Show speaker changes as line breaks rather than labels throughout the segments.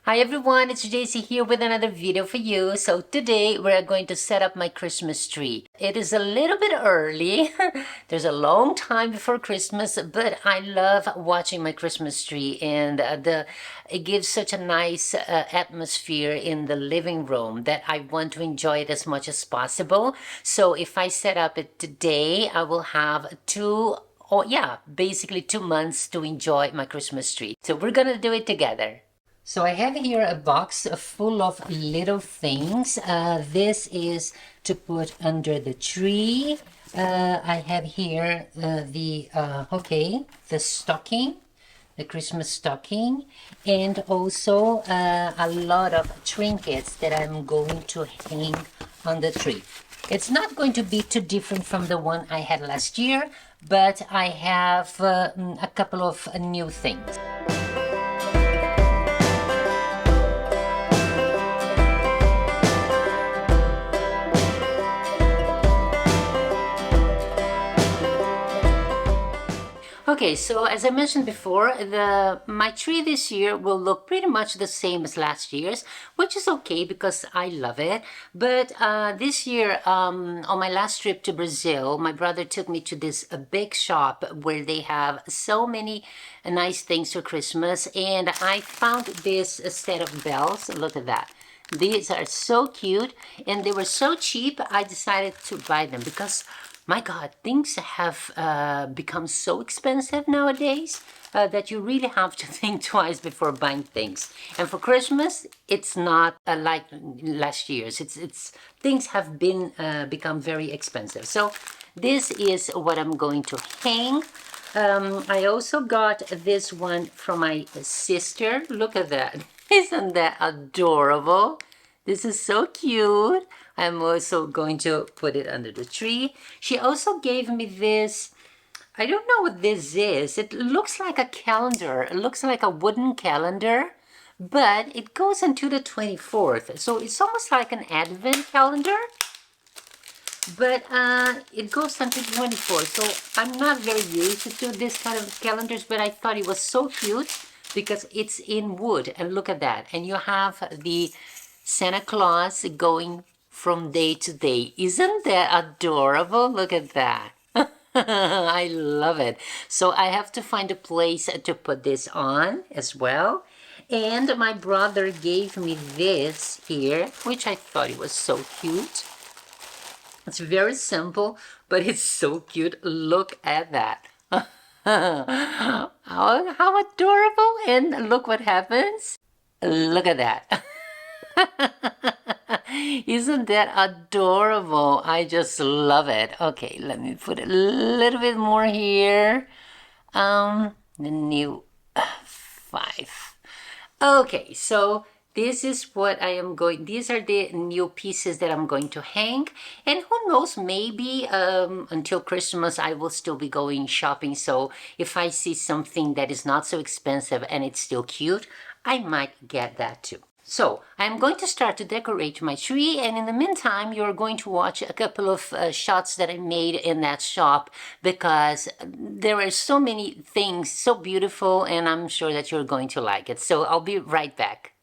Hi everyone, it's JC here with another video for you. So today we're going to set up my Christmas tree. It is a little bit early. There's a long time before Christmas, but I love watching my Christmas tree and it gives such a nice atmosphere in the living room that I want to enjoy it as much as possible. So if I set up it today, I will have basically 2 months to enjoy my Christmas tree. So we're gonna do it together. So I have here a box full of little things. This is to put under the tree. I have here the stocking, the Christmas stocking, and also a lot of trinkets that I'm going to hang on the tree. It's not going to be too different from the one I had last year, but I have a couple of new things. Okay, so as I mentioned before, my tree this year will look pretty much the same as last year's, which is okay because I love it. But this year, on my last trip to Brazil, my brother took me to this big shop where they have so many nice things for Christmas, and I found this set of bells. Look at that. These are so cute, and they were so cheap, I decided to buy them because my God, things have become so expensive nowadays that you really have to think twice before buying things. And for Christmas, it's not like last year's. It's things have been become very expensive. So this is what I'm going to hang. I also got this one from my sister. Look at that. Isn't that adorable? This is so cute. I'm also going to put it under the tree. She also gave me this, I don't know what this is. It looks like a calendar. It looks like a wooden calendar, but it goes until the 24th. So it's almost like an advent calendar, but it goes until the 24th. So I'm not very used to this kind of calendars, but I thought it was so cute because it's in wood. And look at that. And you have the Santa Claus going from day to day. Isn't that adorable? Look at that. I love it. So I have to find a place to put this on as well. And my brother gave me this here, which I thought it was so cute. It's very simple, but it's so cute. Look at that. How adorable. And look what happens. Look at that. Isn't that adorable? I just love it. Okay, let me put a little bit more here. The new 5. Okay, so this is what I am going, these are the new pieces that I'm going to hang. And who knows, maybe until Christmas I will still be going shopping. So if I see something that is not so expensive and it's still cute, I might get that too. So I'm going to start to decorate my tree, and in the meantime you're going to watch a couple of shots that I made in that shop because there are so many things so beautiful, and I'm sure that you're going to like it. So I'll be right back.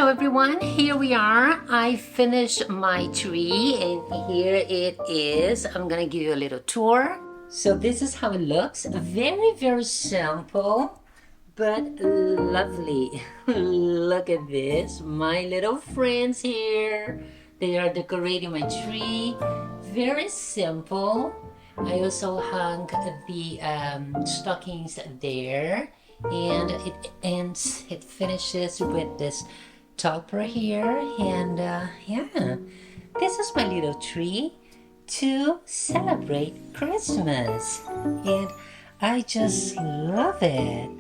So everyone, here we are. I finished my tree and here it is. I'm gonna give you a little tour. So this is how it looks. Very simple, but lovely. Look at this. My little friends here. They are decorating my tree. Very simple. I also hung the stockings there, and it finishes with this topper here, and yeah, this is my little tree to celebrate Christmas, and I just love it.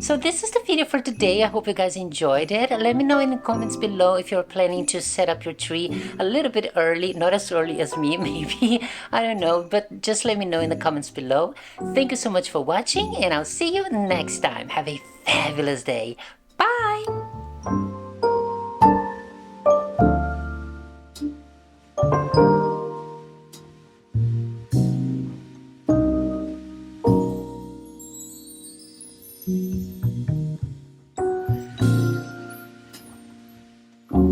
So this is the video for today. I hope you guys enjoyed it. Let me know in the comments below if you're planning to set up your tree a little bit early, not as early as me maybe, I don't know, but just let me know in the comments below. Thank you so much for watching, and I'll see you next time. Have a fabulous day. Bye! Thank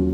you.